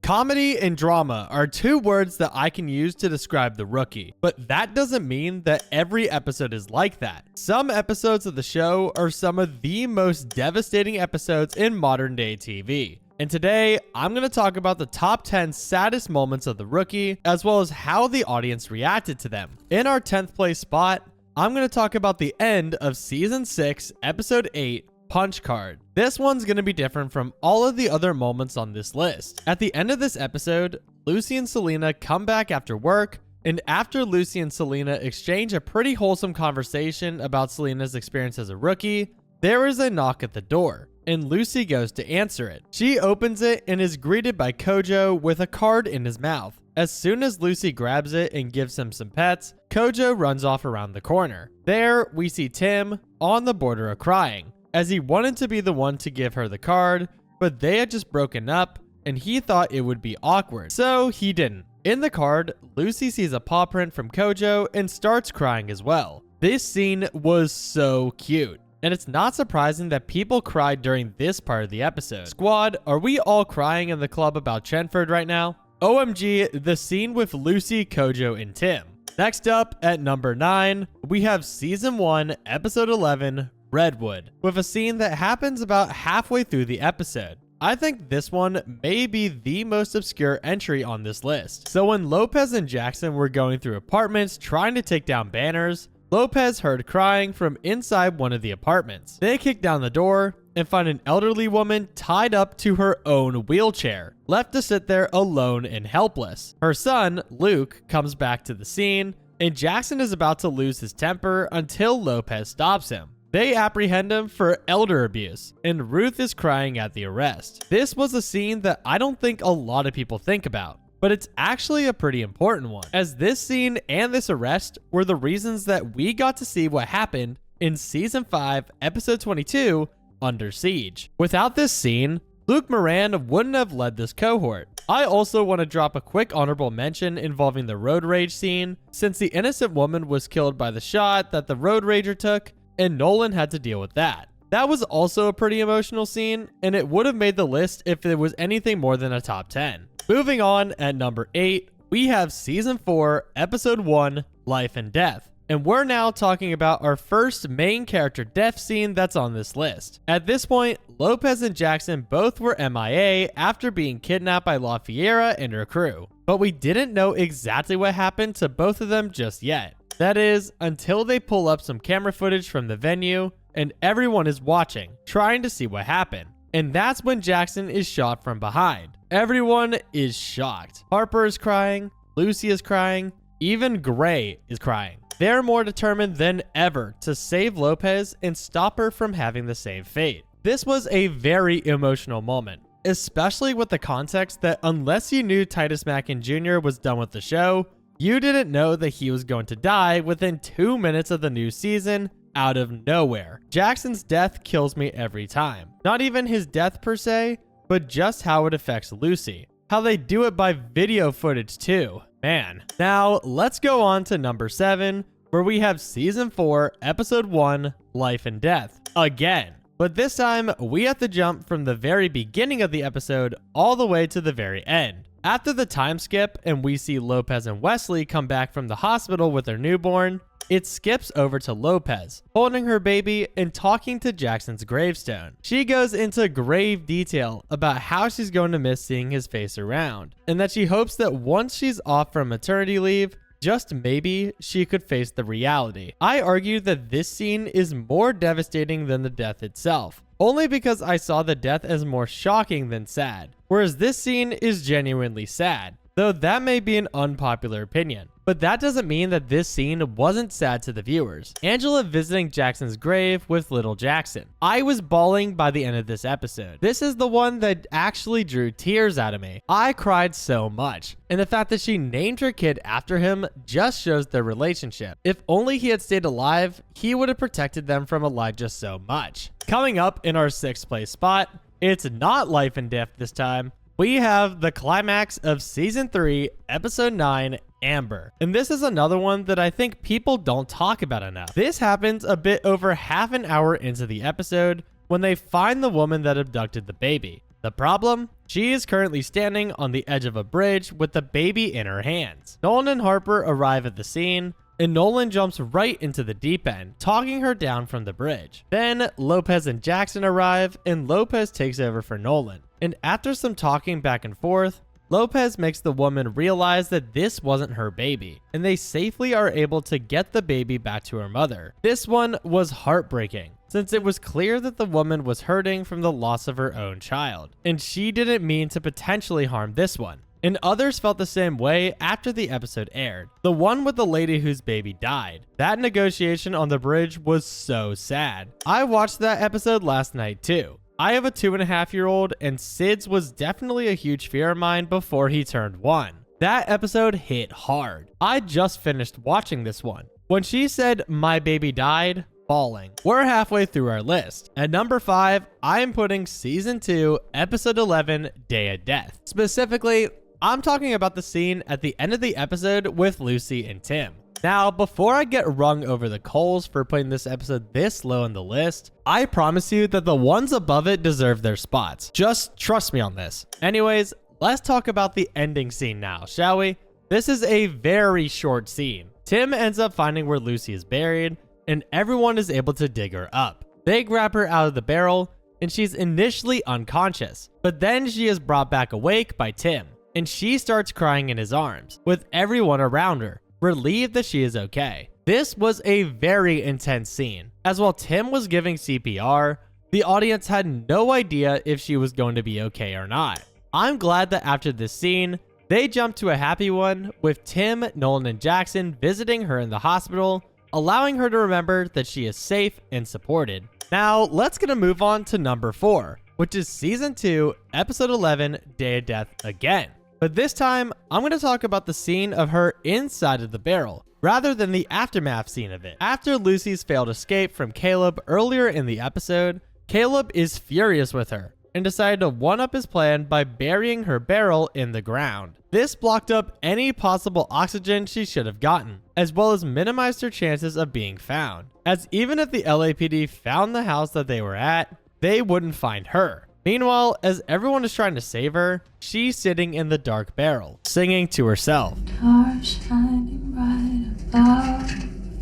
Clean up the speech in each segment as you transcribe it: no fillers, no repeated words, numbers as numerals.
Comedy and drama are two words that I can use to describe The Rookie, but that doesn't mean that every episode is like that. Some episodes of the show are some of the most devastating episodes in modern day TV. And today, I'm going to talk about the top 10 saddest moments of The Rookie, as well as how the audience reacted to them. In our 10th place spot, I'm going to talk about the end of Season 6, Episode 8, Punch Card. This one's going to be different from all of the other moments on this list. At the end of this episode, Lucy and Selena come back after work, and after Lucy and Selena exchange a pretty wholesome conversation about Selena's experience as a rookie, there is a knock at the door, and Lucy goes to answer it. She opens it and is greeted by Kojo with a card in his mouth. As soon as Lucy grabs it and gives him some pets, Kojo runs off around the corner. There, we see Tim on the border of crying, as he wanted to be the one to give her the card, but they had just broken up and he thought it would be awkward, so he didn't. In the card, Lucy sees a paw print from Kojo and starts crying as well. This scene was so cute, and it's not surprising that people cried during this part of the episode. Squad, are we all crying in the club about Chenford right now? OMG, the scene with Lucy, Kojo, and Tim. Next up, at number 9, we have Season 1, Episode 11, Redwood, with a scene that happens about halfway through the episode. I think this one may be the most obscure entry on this list. So when Lopez and Jackson were going through apartments trying to take down banners, Lopez heard crying from inside one of the apartments. They kick down the door and find an elderly woman tied up to her own wheelchair, left to sit there alone and helpless. Her son, Luke, comes back to the scene, and Jackson is about to lose his temper until Lopez stops him. They apprehend him for elder abuse, and Ruth is crying at the arrest. This was a scene that I don't think a lot of people think about, but it's actually a pretty important one, as this scene and this arrest were the reasons that we got to see what happened in Season 5, Episode 22, Under Siege. Without this scene, Luke Moran wouldn't have led this cohort. I also want to drop a quick honorable mention involving the road rage scene, since the innocent woman was killed by the shot that the road rager took, and Nolan had to deal with that. That was also a pretty emotional scene, and it would have made the list if it was anything more than a top 10. Moving on, at number 8, we have Season 4, Episode 1, Life and Death. And we're now talking about our first main character death scene that's on this list. At this point, Lopez and Jackson both were MIA after being kidnapped by La Fiera and her crew. But we didn't know exactly what happened to both of them just yet. That is, until they pull up some camera footage from the venue and everyone is watching, trying to see what happened. And that's when Jackson is shot from behind. Everyone is shocked. Harper is crying, Lucy is crying, even Gray is crying. They're more determined than ever to save Lopez and stop her from having the same fate. This was a very emotional moment, especially with the context that unless you knew Titus Mackin Jr. was done with the show, you didn't know that he was going to die within 2 minutes of the new season out of nowhere. Jackson's death kills me every time. Not even his death per se, but just how it affects Lucy. How they do it by video footage too. Man. Now, let's go on to number 7, where we have Season 4, Episode 1, Life and Death. Again. But this time, we have to jump from the very beginning of the episode all the way to the very end. After the time skip and we see Lopez and Wesley come back from the hospital with their newborn, it skips over to Lopez, holding her baby and talking to Jackson's gravestone. She goes into grave detail about how she's going to miss seeing his face around, and that she hopes that once she's off from maternity leave, just maybe she could face the reality. I argue that this scene is more devastating than the death itself, only because I saw the death as more shocking than sad, whereas this scene is genuinely sad, though that may be an unpopular opinion. But that doesn't mean that this scene wasn't sad to the viewers. Angela visiting Jackson's grave with little Jackson. I was bawling by the end of this episode. This is the one that actually drew tears out of me. I cried so much. And the fact that she named her kid after him just shows their relationship. If only he had stayed alive, he would have protected them from Elijah so much. Coming up in our 6th place spot, it's not life and death this time. We have the climax of Season 3, Episode 9, Amber. And this is another one that I think people don't talk about enough. This happens a bit over half an hour into the episode when they find the woman that abducted the baby. The problem? She is currently standing on the edge of a bridge with the baby in her hands. Nolan and Harper arrive at the scene, and Nolan jumps right into the deep end, talking her down from the bridge. Then Lopez and Jackson arrive, and Lopez takes over for Nolan. And after some talking back and forth, Lopez makes the woman realize that this wasn't her baby, and they safely are able to get the baby back to her mother. This one was heartbreaking, since it was clear that the woman was hurting from the loss of her own child, and she didn't mean to potentially harm this one. And others felt the same way after the episode aired. The one with the lady whose baby died. That negotiation on the bridge was so sad. I watched that episode last night too. I have a 2.5-year-old, and Sid's was definitely a huge fear of mine before he turned 1. That episode hit hard. I just finished watching this one. When she said, "My baby died," bawling. We're halfway through our list. At number 5, I am putting Season 2, Episode 11, Day of Death. Specifically, I'm talking about the scene at the end of the episode with Lucy and Tim. Now, before I get rung over the coals for putting this episode this low on the list, I promise you that the ones above it deserve their spots. Just trust me on this. Anyways, let's talk about the ending scene now, shall we? This is a very short scene. Tim ends up finding where Lucy is buried, and everyone is able to dig her up. They grab her out of the barrel, and she's initially unconscious, but then she is brought back awake by Tim, and she starts crying in his arms, with everyone around her, relieved that she is okay. This was a very intense scene, as while Tim was giving CPR, the audience had no idea if she was going to be okay or not. I'm glad that after this scene, they jumped to a happy one with Tim, Nolan, and Jackson visiting her in the hospital, allowing her to remember that she is safe and supported. Now, let's get a move on to number 4, which is Season 2, Episode 11, Day of Death again. But this time, I'm going to talk about the scene of her inside of the barrel, rather than the aftermath scene of it. After Lucy's failed escape from Caleb earlier in the episode, Caleb is furious with her and decided to one-up his plan by burying her barrel in the ground. This blocked up any possible oxygen she should have gotten, as well as minimized her chances of being found, as even if the LAPD found the house that they were at, they wouldn't find her. Meanwhile, as everyone is trying to save her, she's sitting in the dark barrel, singing to herself. Stars shining bright above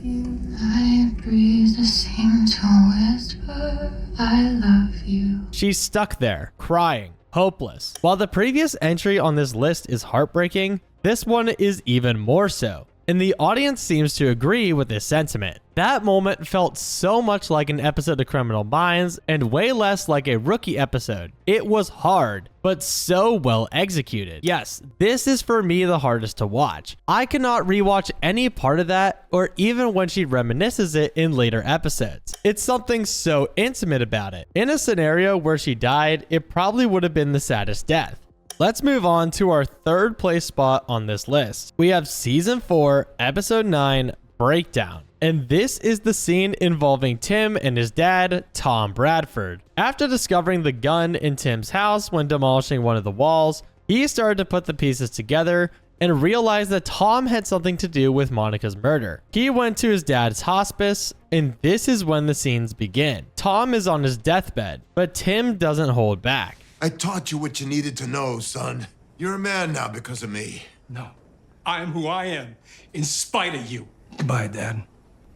you. I breathe seem to whisper, I love you. She's stuck there, crying, hopeless. While the previous entry on this list is heartbreaking, this one is even more so. And the audience seems to agree with this sentiment. That moment felt so much like an episode of Criminal Minds and way less like a Rookie episode. It was hard, but so well executed. Yes, this is for me the hardest to watch. I cannot rewatch any part of that or even when she reminisces it in later episodes. It's something so intimate about it. In a scenario where she died, it probably would have been the saddest death. Let's move on to our third place spot on this list. We have Season 4, Episode 9, Breakdown. And this is the scene involving Tim and his dad, Tom Bradford. After discovering the gun in Tim's house when demolishing one of the walls, he started to put the pieces together and realized that Tom had something to do with Monica's murder. He went to his dad's hospice, and this is when the scenes begin. Tom is on his deathbed, but Tim doesn't hold back. I taught you what you needed to know, son. You're a man now because of me. No, I am who I am, in spite of you. Goodbye, Dad.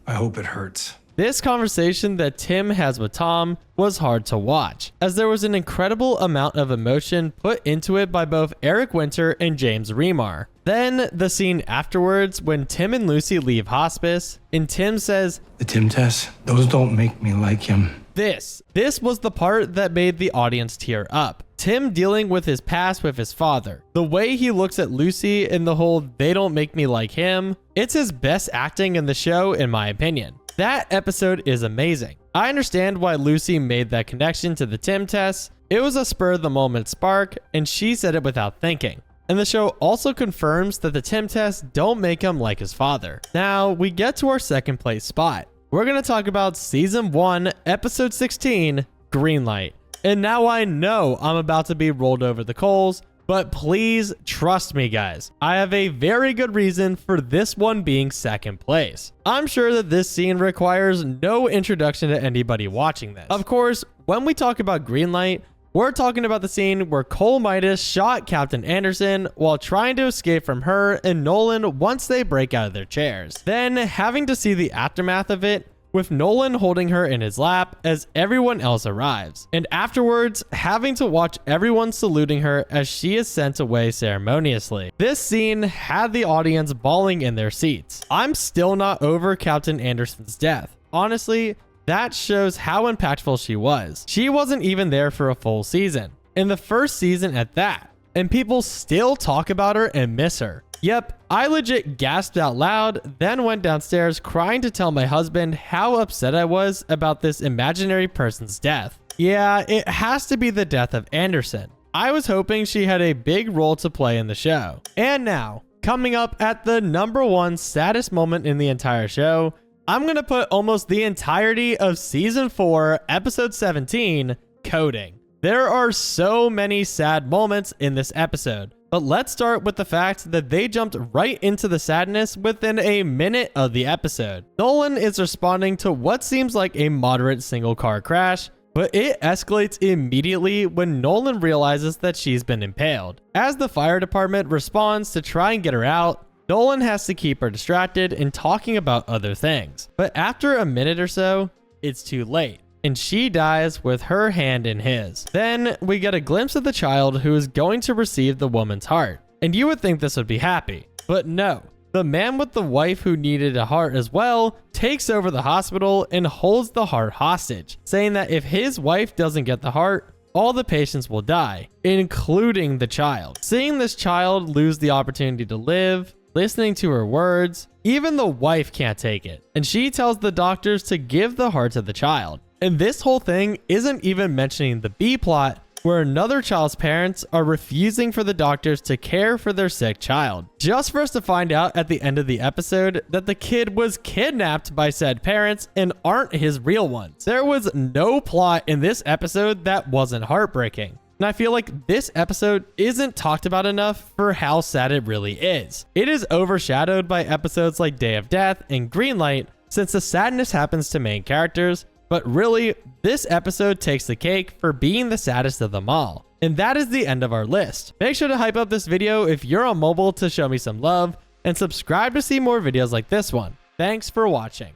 I hope it hurts. This conversation that Tim has with Tom was hard to watch, as there was an incredible amount of emotion put into it by both Eric Winter and James Remar. Then the scene afterwards when Tim and Lucy leave hospice, and Tim says, The Tim tests, those don't make me like him. This was the part that made the audience tear up. Tim dealing with his past with his father. The way he looks at Lucy and the whole "they don't make me like him," it's his best acting in the show in my opinion. That episode is amazing. I understand why Lucy made that connection to the Tim test. It was a spur of the moment spark, and she said it without thinking. And the show also confirms that the Tim tests don't make him like his father. Now we get to our second place spot. We're going to talk about Season 1, Episode 16, Greenlight. And now I know I'm about to be rolled over the coals, but please trust me, guys. I have a very good reason for this one being second place. I'm sure that this scene requires no introduction to anybody watching this. Of course, when we talk about Greenlight, We're talking about the scene where Cole Midas shot Captain Anderson while trying to escape from her and Nolan once they break out of their chairs. Then having to see the aftermath of it, with Nolan holding her in his lap as everyone else arrives. And afterwards, having to watch everyone saluting her as she is sent away ceremoniously. This scene had the audience bawling in their seats. I'm still not over Captain Anderson's death. Honestly, that shows how impactful she was. She wasn't even there for a full season, in the first season at that, and people still talk about her and miss her. Yep, I legit gasped out loud, then went downstairs crying to tell my husband how upset I was about this imaginary person's death. Yeah, it has to be the death of Anderson. I was hoping she had a big role to play in the show. And now, coming up at the #1 saddest moment in the entire show, I'm gonna put almost the entirety of season 4, episode 17, coding. There are so many sad moments in this episode, but let's start with the fact that they jumped right into the sadness within a minute of the episode. Nolan is responding to what seems like a moderate single car crash, but it escalates immediately when Nolan realizes that she's been impaled. As the fire department responds to try and get her out, Nolan has to keep her distracted and talking about other things. But after a minute or so, it's too late, and she dies with her hand in his. Then we get a glimpse of the child who is going to receive the woman's heart. And you would think this would be happy, but no. The man with the wife who needed a heart as well takes over the hospital and holds the heart hostage, saying that if his wife doesn't get the heart, all the patients will die, including the child. Seeing this child lose the opportunity to live, listening to her words, even the wife can't take it, and she tells the doctors to give the heart to the child. And this whole thing isn't even mentioning the B plot, where another child's parents are refusing for the doctors to care for their sick child, just for us to find out at the end of the episode that the kid was kidnapped by said parents and aren't his real ones. There was no plot in this episode that wasn't heartbreaking. And I feel like this episode isn't talked about enough for how sad it really is. It is overshadowed by episodes like Day of Death and Greenlight, since the sadness happens to main characters, but really, this episode takes the cake for being the saddest of them all. And that is the end of our list. Make sure to hype up this video if you're on mobile to show me some love, and subscribe to see more videos like this one. Thanks for watching.